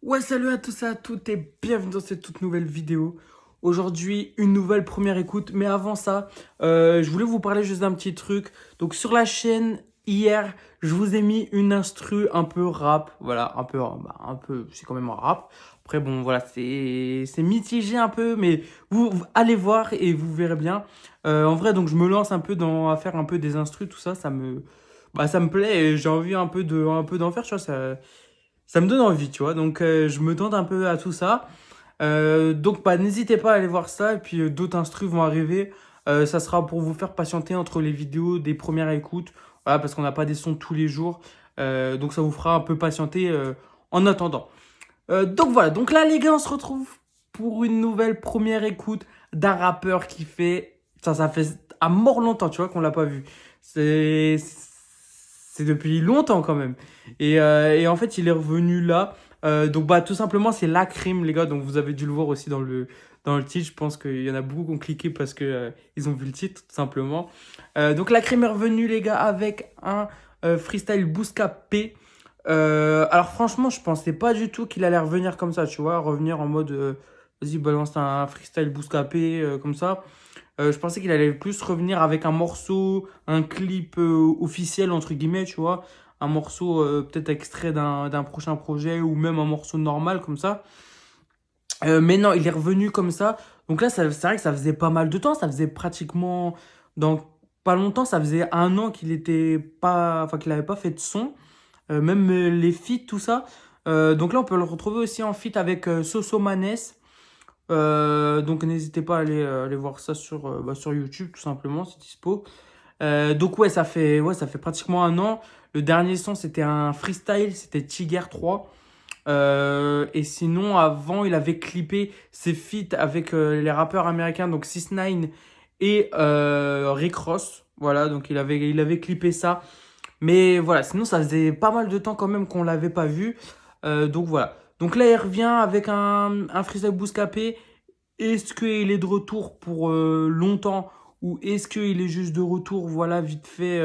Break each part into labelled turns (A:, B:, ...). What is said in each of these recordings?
A: Ouais, salut à tous et à toutes et bienvenue dans cette toute nouvelle vidéo. Aujourd'hui, une nouvelle première écoute. Mais avant ça, je voulais vous parler juste d'un petit truc. Donc sur la chaîne, hier, je vous ai mis une instru un peu rap. Voilà, un peu, c'est quand même un rap. Après, bon, voilà, c'est mitigé un peu, mais vous allez voir et vous verrez bien. En vrai, donc je me lance un peu à faire un peu des instrus, tout ça, ça me plaît et j'ai envie un peu d'en faire, tu vois, ça me donne envie, tu vois. Donc, je me tente un peu à tout ça. Donc, bah, n'hésitez pas à aller voir ça. Et puis, d'autres instrus vont arriver. Ça sera pour vous faire patienter entre les vidéos des premières écoutes. Voilà, parce qu'on n'a pas des sons tous les jours. Donc, ça vous fera un peu patienter en attendant. Donc, voilà. Donc, là, les gars, on se retrouve pour une nouvelle première écoute d'un rappeur qui fait. Ça fait à mort longtemps, tu vois, qu'on l'a pas vu. C'est. C'est depuis longtemps quand même. Et en fait, il est revenu là. Donc, bah, tout simplement, c'est La Crime, les gars. Donc, vous avez dû le voir aussi dans le titre. Je pense qu'il y en a beaucoup qui ont cliqué parce que ils ont vu le titre, tout simplement. Donc, La Crime est revenu, les gars, avec un freestyle Bouscapé. Alors, franchement, je pensais pas du tout qu'il allait revenir comme ça, tu vois. Revenir en mode, vas-y, balance un freestyle Bouscapé comme ça. Je pensais qu'il allait plus revenir avec un morceau, un clip officiel, entre guillemets, tu vois. Un morceau peut-être extrait d'un prochain projet ou même un morceau normal comme ça. Mais non, il est revenu comme ça. Donc là, c'est vrai que ça faisait pas mal de temps. Ça faisait pratiquement, dans pas longtemps, ça faisait un an qu'il était pas, enfin, qu'il avait pas fait de son. Même les feats, tout ça. Donc là, on peut le retrouver aussi en feat avec Soso Manes. Donc n'hésitez pas à aller voir ça sur YouTube, tout simplement, c'est dispo. Donc ça fait pratiquement un an. Le dernier son, c'était un freestyle, c'était Tiger 3. Et sinon, avant, il avait clippé ses feats avec les rappeurs américains, donc 6 9 et Rick Ross. Voilà, donc il avait clippé ça. Mais voilà, sinon, ça faisait pas mal de temps quand même qu'on l'avait pas vu. Donc voilà. Donc là, il revient avec un freestyle Bouscapé. Est-ce qu'il est de retour pour longtemps ou est-ce qu'il est juste de retour, voilà, vite fait,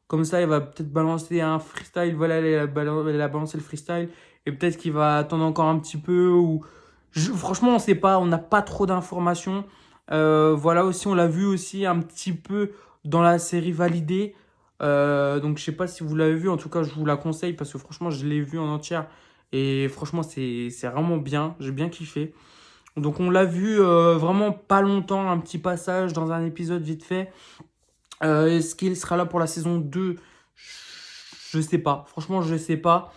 A: comme ça, il va peut-être balancer un freestyle, voilà, il a balancé le freestyle et peut-être qu'il va attendre encore un petit peu ou... Franchement, on sait pas, on n'a pas trop d'informations. Voilà, aussi, on l'a vu aussi un petit peu dans la série Validée. Donc, je sais pas si vous l'avez vu, en tout cas, je vous la conseille parce que franchement, je l'ai vu en entière et franchement, c'est vraiment bien, j'ai bien kiffé. Donc on l'a vu vraiment pas longtemps, un petit passage dans un épisode vite fait. Est-ce qu'il sera là pour la saison 2? Je sais pas. Franchement, je sais pas.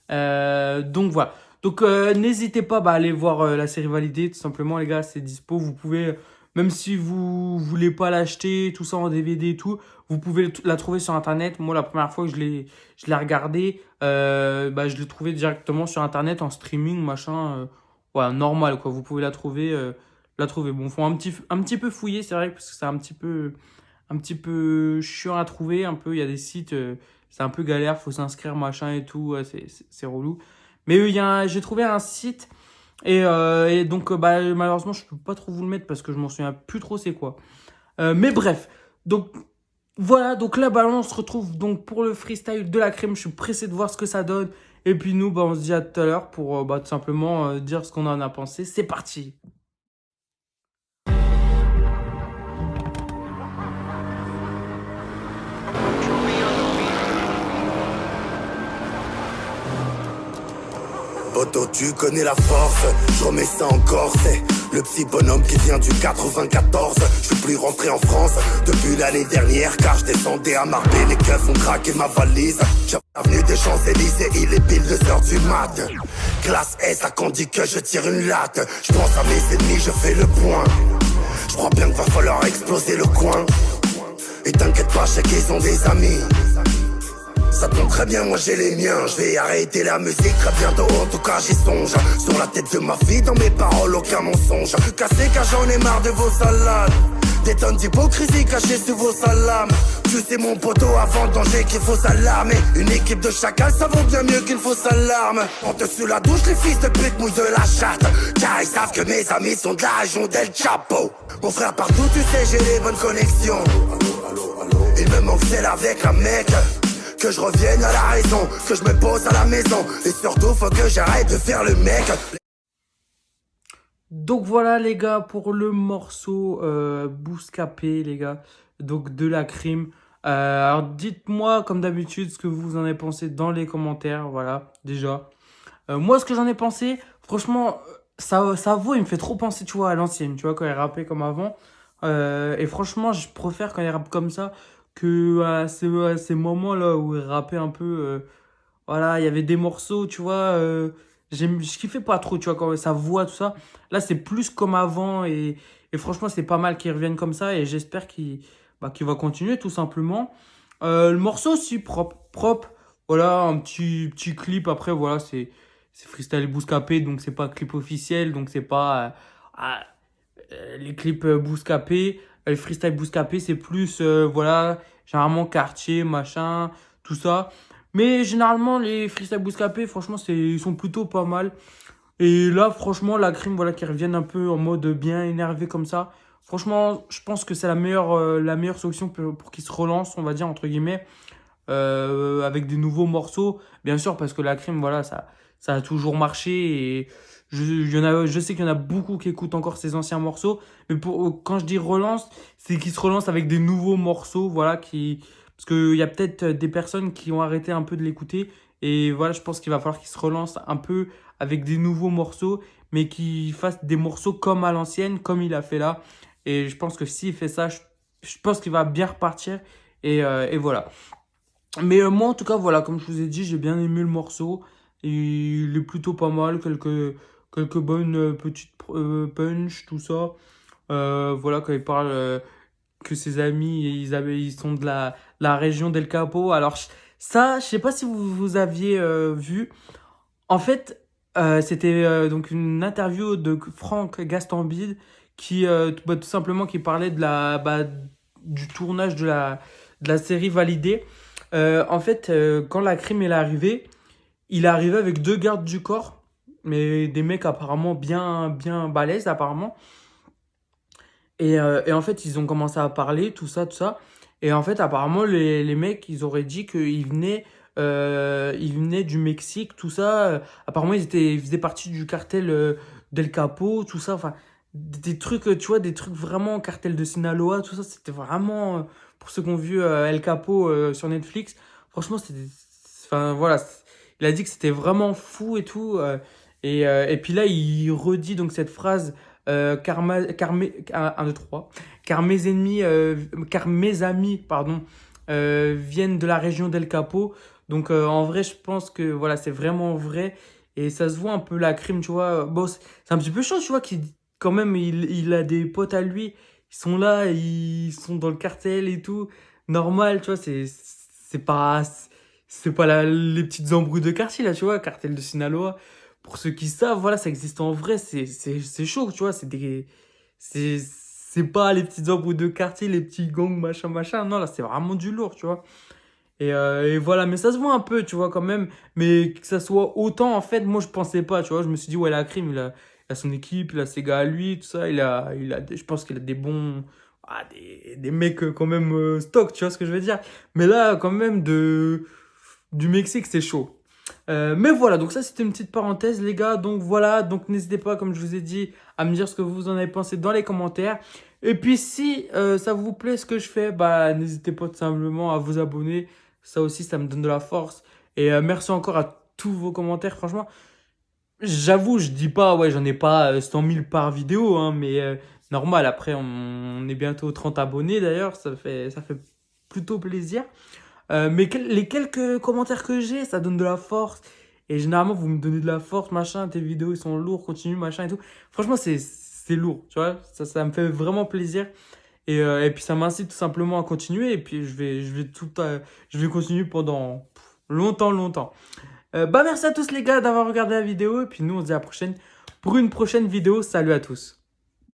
A: Donc voilà. Donc n'hésitez pas à aller voir la série validée. Tout simplement, les gars, c'est dispo. Vous pouvez, même si vous voulez pas l'acheter, tout ça en DVD et tout, vous pouvez la trouver sur Internet. Moi, la première fois que je l'ai regardé, je l'ai trouvé directement sur Internet en streaming, machin. Ouais, normal, quoi. Vous pouvez la trouver. La trouver. Bon, faut un petit peu fouiller, c'est vrai, parce que c'est un petit peu chiant à trouver. Un peu, il y a des sites, c'est un peu galère, faut s'inscrire, machin et tout. Ouais, c'est relou. Mais j'ai trouvé un site et donc, malheureusement, je peux pas trop vous le mettre parce que je m'en souviens plus trop c'est quoi. Mais bref, donc voilà, donc là, on se retrouve donc pour le freestyle de La Crème. Je suis pressé de voir ce que ça donne. Et puis nous, on se dit à tout à l'heure pour tout simplement dire ce qu'on en a pensé. C'est parti.
B: Poto, tu connais la force, je remets ça en corset. Le petit bonhomme qui vient du 94. Je suis plus rentré en France depuis l'année dernière, car je descendais à Marbella. Les keufs ont craqué ma valise. J'ai avenue des Champs-Élysées, il est pile 2h du mat. Classe S, à qu'on dit que je tire une latte. Je pense à mes ennemis, je fais le point. Je crois bien qu'il va falloir exploser le coin. Et t'inquiète pas, je sais qu'ils ont des amis. Ça tombe très bien, moi j'ai les miens. Je vais arrêter la musique très bientôt, en tout cas j'y songe. Sur la tête de ma fille, dans mes paroles, aucun mensonge. Cassé car j'en ai marre de vos salades. Des tonnes d'hypocrisie cachées sous vos salames. Tu sais mon poteau, avant danger qu'il faut s'alarmer. Une équipe de chacal, ça vaut bien mieux qu'une fausse alarme. En dessous la douche, les fils de pute mouillent de la chatte. Car ils savent que mes amis sont de la région d'El Chapo. Mon frère partout, tu sais, j'ai les bonnes connexions. Il me manque celle avec un mec que je revienne à la raison, que je me pose à la maison. Et surtout faut que j'arrête de faire le mec.
A: Donc voilà les gars pour le morceau Bouscapé les gars, donc de la crime. Alors dites-moi comme d'habitude ce que vous en avez pensé dans les commentaires, voilà déjà. Moi ce que j'en ai pensé, franchement sa voix il me fait trop penser tu vois à l'ancienne, tu vois quand il rappait comme avant. Et franchement je préfère quand il rappe comme ça que à ces moments là où il rappait un peu. Voilà, il y avait des morceaux, tu vois, je kiffais pas trop, tu vois, quand sa voix, tout ça. Là, c'est plus comme avant et franchement, c'est pas mal qu'il revienne comme ça et j'espère qu'il va continuer tout simplement. Le morceau aussi, propre. Voilà, un petit clip. Après, voilà, c'est Freestyle Bouscapé, donc c'est pas clip officiel, donc c'est pas les clips Bouscapé. Le Freestyle Bouscapé, c'est plus, voilà, généralement quartier, machin, tout ça. Mais généralement, les freestyle Bouscapé, franchement, ils sont plutôt pas mal. Et là, franchement, la crime, voilà, qui reviennent un peu en mode bien énervé comme ça. Franchement, je pense que c'est la meilleure solution pour qu'ils se relancent, on va dire, entre guillemets, avec des nouveaux morceaux. Bien sûr, parce que la crime, voilà, ça a toujours marché. Et je sais qu'il y en a beaucoup qui écoutent encore ces anciens morceaux. Mais quand je dis relance, c'est qu'ils se relancent avec des nouveaux morceaux, voilà, parce qu'il y a peut-être des personnes qui ont arrêté un peu de l'écouter. Et voilà, je pense qu'il va falloir qu'ils se relancent un peu avec des nouveaux morceaux, mais qu'ils fassent des morceaux comme à l'ancienne, comme il a fait là. Et je pense que s'il fait ça, je pense qu'il va bien repartir. Et voilà. Mais moi, en tout cas, voilà, comme je vous ai dit, j'ai bien aimé le morceau. Et il est plutôt pas mal. Quelques bonnes petites punch, tout ça. Voilà, quand il parle que ses amis, ils sont de la région d'El Capo. Alors, ça, je sais pas si vous aviez vu. En fait, c'était donc une interview de Franck Gastambide tout simplement qui parlait du tournage de la série Validée. En fait, quand la crime est arrivée, il est arrivé avec deux gardes du corps, mais des mecs apparemment bien balèzes apparemment. Et en fait, ils ont commencé à parler, tout ça, tout ça. Et en fait, apparemment, les mecs, ils auraient dit ils venaient du Mexique, tout ça. Apparemment, ils faisaient partie du cartel d'El Capo, tout ça. Enfin, des trucs, tu vois, des trucs vraiment cartel de Sinaloa, tout ça. C'était vraiment, pour ceux qui ont vu El Capo sur Netflix, franchement, enfin, voilà. Il a dit que c'était vraiment fou et tout. Et puis là, il redit donc cette phrase un, deux, trois. Car mes amis, pardon, viennent de la région d'El Capo. Donc en vrai, je pense que voilà, c'est vraiment vrai. Et ça se voit un peu la crime, tu vois. Bon, c'est un petit peu chaud, tu vois, quand même, il a des potes à lui. Ils sont là, ils sont dans le cartel et tout. Normal, tu vois, c'est pas les petites embrouilles de quartier, là, tu vois, cartel de Sinaloa. Pour ceux qui savent, voilà, ça existe en vrai, c'est chaud, tu vois, c'est pas les petites embrouilles de quartier, les petits gangs, machin, machin, non, là, c'est vraiment du lourd, tu vois. Et voilà, mais ça se voit un peu, tu vois, quand même, mais que ça soit autant, en fait, moi, je pensais pas, tu vois, je me suis dit, ouais, la crime, il a son équipe, il a ses gars à lui, tout ça, je pense qu'il a des bons, des mecs quand même stock, tu vois ce que je veux dire. Mais là, quand même, du Mexique, c'est chaud. Mais voilà, donc ça c'était une petite parenthèse les gars, donc voilà, donc n'hésitez pas comme je vous ai dit à me dire ce que vous en avez pensé dans les commentaires. Et puis si ça vous plaît ce que je fais, bah n'hésitez pas tout simplement à vous abonner, ça aussi ça me donne de la force. Et merci encore à tous vos commentaires, franchement, j'avoue je dis pas, ouais j'en ai pas 100 000 par vidéo, hein, mais normal, après on est bientôt 30 abonnés d'ailleurs, ça fait plutôt plaisir. Mais les quelques commentaires que j'ai, ça donne de la force. Et généralement, vous me donnez de la force, machin, tes vidéos, ils sont lourds, continue, machin et tout. Franchement, c'est lourd, tu vois. Ça me fait vraiment plaisir. Et puis, ça m'incite tout simplement à continuer. Et puis, je vais continuer pendant longtemps, longtemps. Bah, merci à tous les gars d'avoir regardé la vidéo. Et puis, nous, on se dit à la prochaine pour une prochaine vidéo. Salut à tous.